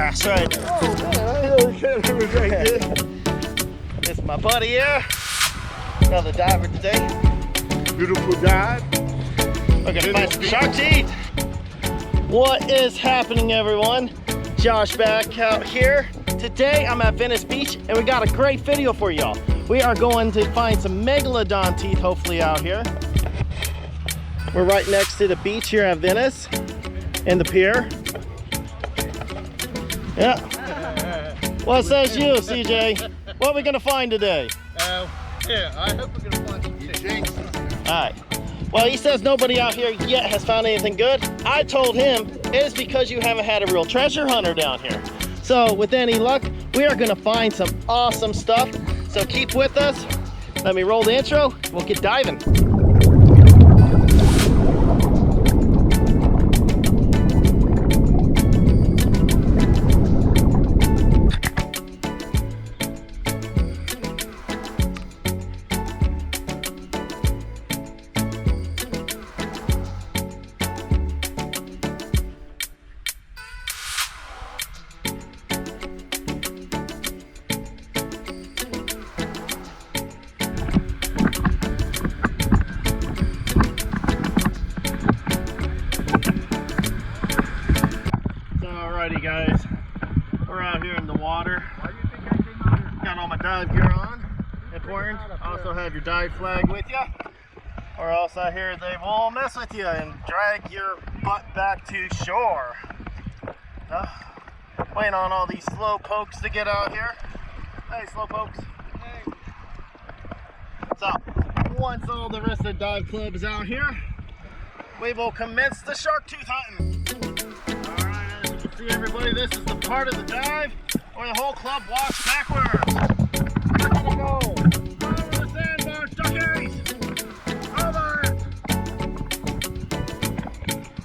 That's right. This is my buddy here. Another diver today. Beautiful dive. We're gonna find some shark teeth. What is happening, everyone? Josh back out here. Today I'm at Venice Beach and we got a great video for y'all. We are going to find some megalodon teeth hopefully out here. We're right next to the beach here at Venice and the pier. Yeah. What says you, CJ? What are we gonna find today? Yeah, I hope we're gonna find some things. Alright. Well, he says nobody out here yet has found anything good. I told him it's because you haven't had a real treasure hunter down here. So with any luck, we are gonna find some awesome stuff. So keep with us. Let me roll the intro. We'll get diving. Alrighty guys, we're out here in the water. Why do you think I came out here? Got all my dive gear on. Important. Also have your dive flag with you. Or else out here they will mess with you and drag your butt back to shore. Waiting on all these slow pokes to get out here. Hey, slow pokes. Hey. So once all the rest of the dive club is out here, we will commence the shark tooth hunting. See everybody, this is the part of the dive where the whole club walks backwards. Gotta go. Over the sandbars, duckies. Over it.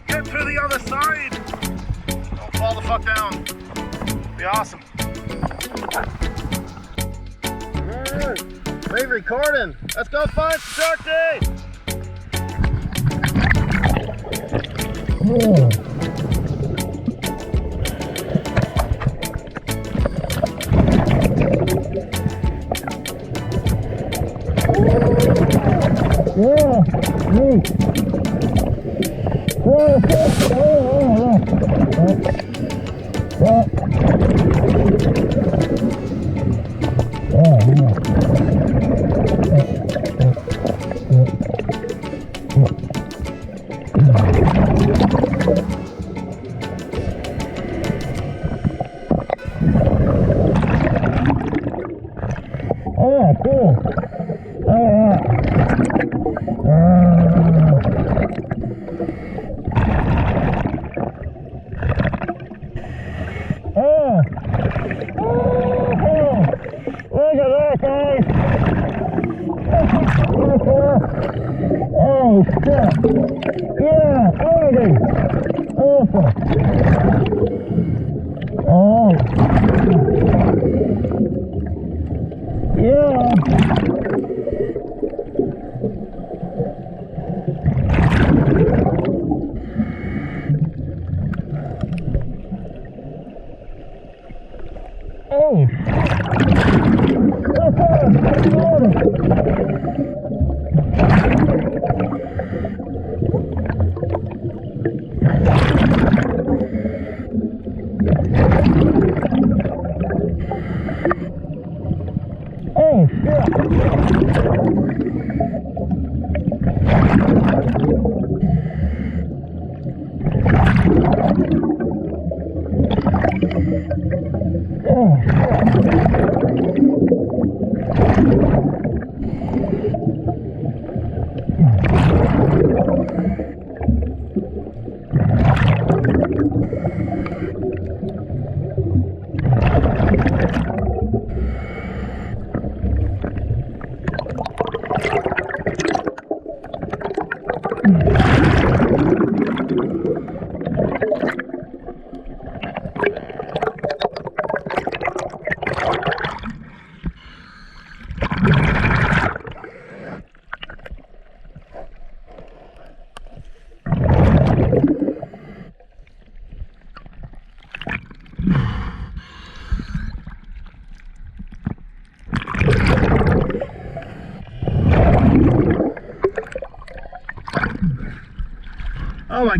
Get to the other side. Don't fall the fuck down. Be awesome. Alright, leave recording. Let's go find some shark teeth.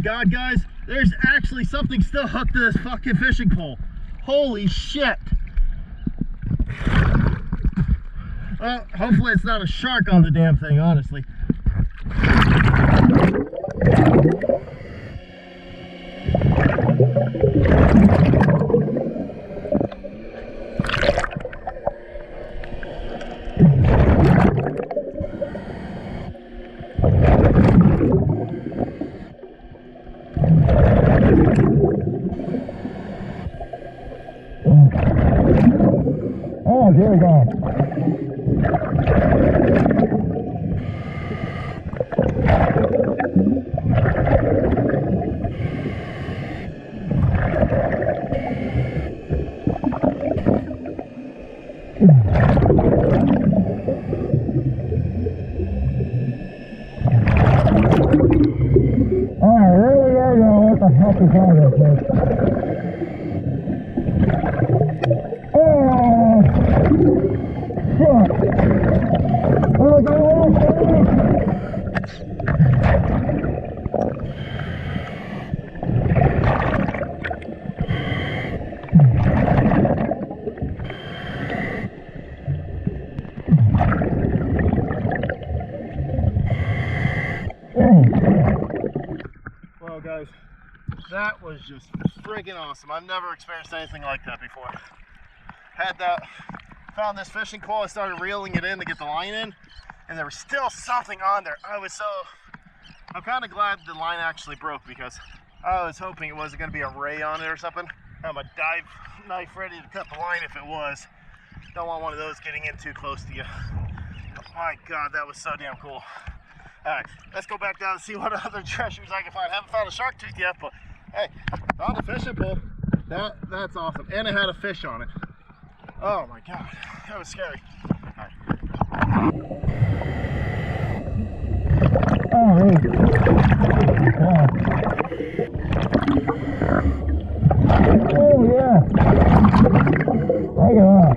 God, guys, there's actually something still hooked to this fucking fishing pole. Holy shit. Well, hopefully it's not a shark on the damn thing, honestly. Oh, here we go. Oh, here we go. What the heck is all this, man? Oh, shit. Oh, well, guys, that was just friggin' awesome. I've never experienced anything like that before. Found this fishing pole, I started reeling it in to get the line in, and there was still something on there. I'm kind of glad the line actually broke, because I was hoping it wasn't going to be a ray on it or something. I have my dive knife ready to cut the line if it was. Don't want one of those getting in too close to you. Oh my God, that was so damn cool. Alright, let's go back down and see what other treasures I can find. I haven't found a shark tooth yet, but hey, found a fishing pole. That's awesome. And it had a fish on it. Oh my God, that was scary. All right. Oh, really? Oh, yeah. Hang on.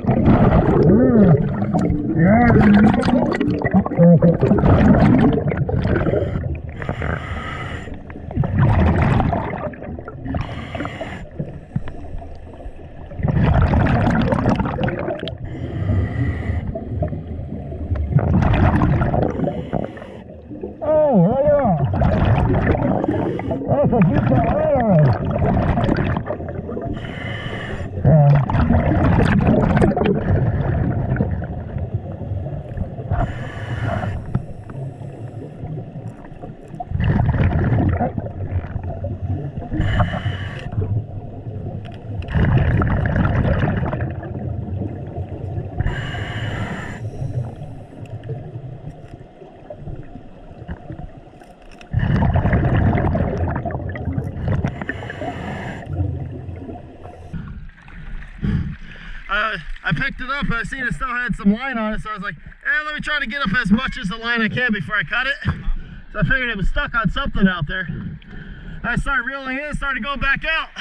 I picked it up and I seen it still had some line on it, so I was like, hey, let me try to get up as much as the line I can before I cut it. So I figured it was stuck on something out there. I started reeling in, started going back out.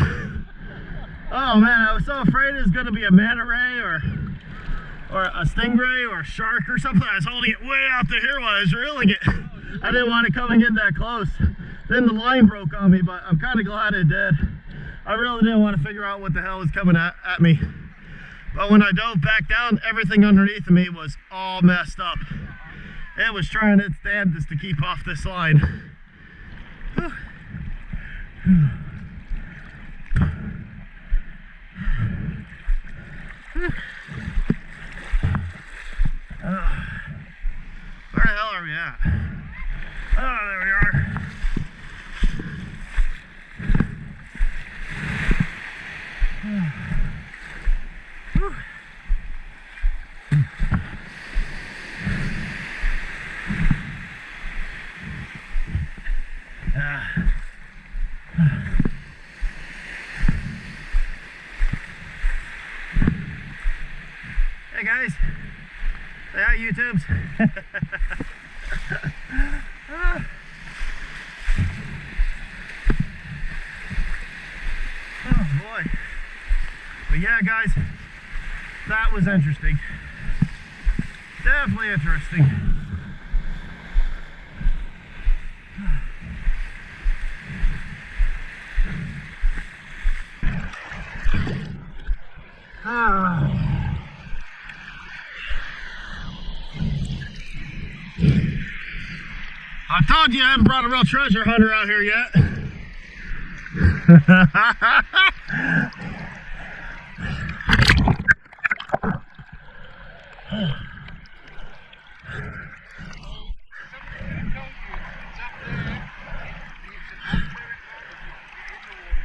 Oh man, I was so afraid it was going to be a manta ray or a stingray or a shark or something. I was holding it way out to here while I was reeling it. I didn't want it coming in that close. Then the line broke on me, but I'm kind of glad it did. I really didn't want to figure out what the hell was coming at me. But when I dove back down, everything underneath of me was all messed up. It was trying its damnedest to keep off this line. Whew. Where the hell are we at? Oh, there we are. Hey guys, say hi YouTubes. Oh boy. But yeah guys, that was interesting. Definitely interesting. I told you I haven't brought a real treasure hunter out here yet.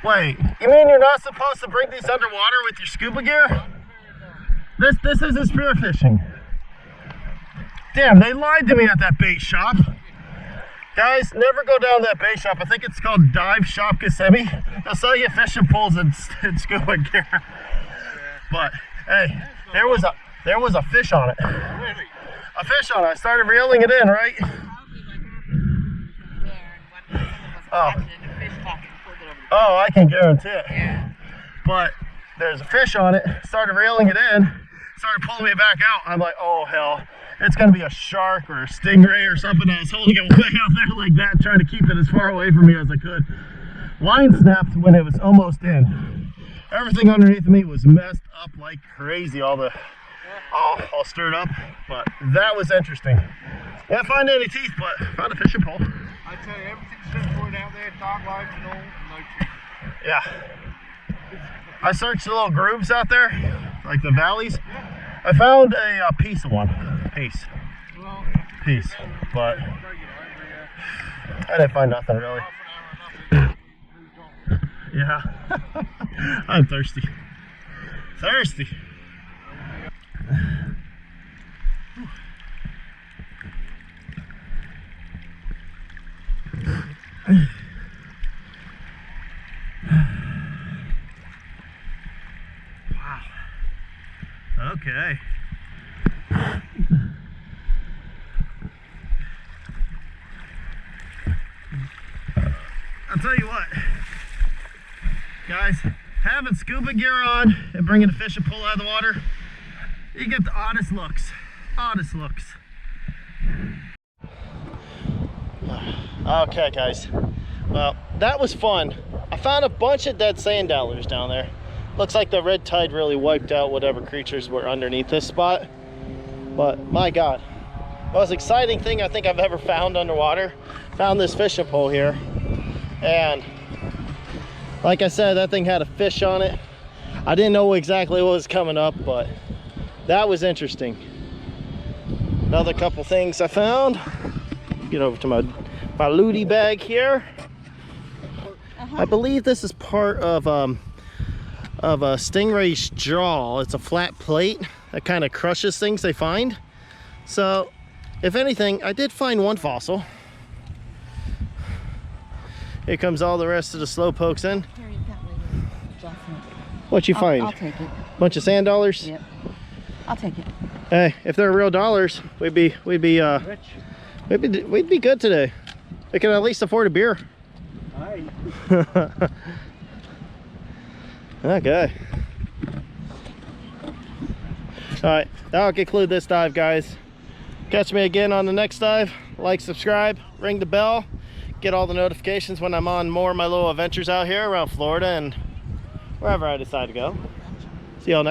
Wait, you mean you're not supposed to bring these underwater with your scuba gear? This isn't spearfishing. Damn, they lied to me at that bait shop. Guys, never go down that bait shop. I think it's called Dive Shop Kissimmee. They'll sell you fishing poles and scuba gear. But hey, there was a fish on it. A fish on it. I started reeling it in, right? Oh, I can guarantee it. But there's a fish on it. Started reeling it in. Started pulling me back out. I'm like, oh hell. It's gonna be a shark or a stingray or something. I was holding it way out there like that, trying to keep it as far away from me as I could. Line snapped when it was almost in. Everything underneath me was messed up like crazy. All stirred up. But that was interesting. Didn't find any teeth, but found a fishing pole. I tell you, everything's straightforward out there. Dog life and all, no teeth. Yeah. I searched the little grooves out there, like the valleys. I found a piece of one. Piece. But I didn't find nothing really. Yeah. I'm thirsty. Thirsty. Wow. Okay. I'll tell you what, guys, having scuba gear on and bringing a fishing pole out of the water, you get the oddest looks. Oddest looks. Okay, guys. Well, that was fun. I found a bunch of dead sand dollars down there. Looks like the red tide really wiped out whatever creatures were underneath this spot. But my God, most exciting thing I think I've ever found underwater. Found this fishing pole here. And like I said, that thing had a fish on it. I didn't know exactly what was coming up, but that was interesting. Another couple things I found. Get over to my looty bag here. I believe this is part of a stingray's jaw. It's a flat plate that kind of crushes things they find. So if anything, I did find one fossil. Here comes all the rest of the slow pokes in. What'd you find? I'll take it. Bunch of sand dollars? Yep. I'll take it. Hey, if they're real dollars, we'd be good today. We can at least afford a beer. Aye. Okay. All right, that'll conclude this dive, guys. Catch me again on the next dive. Like, subscribe, ring the bell, get all the notifications when I'm on more of my little adventures out here around Florida and wherever I decide to go. See y'all next time.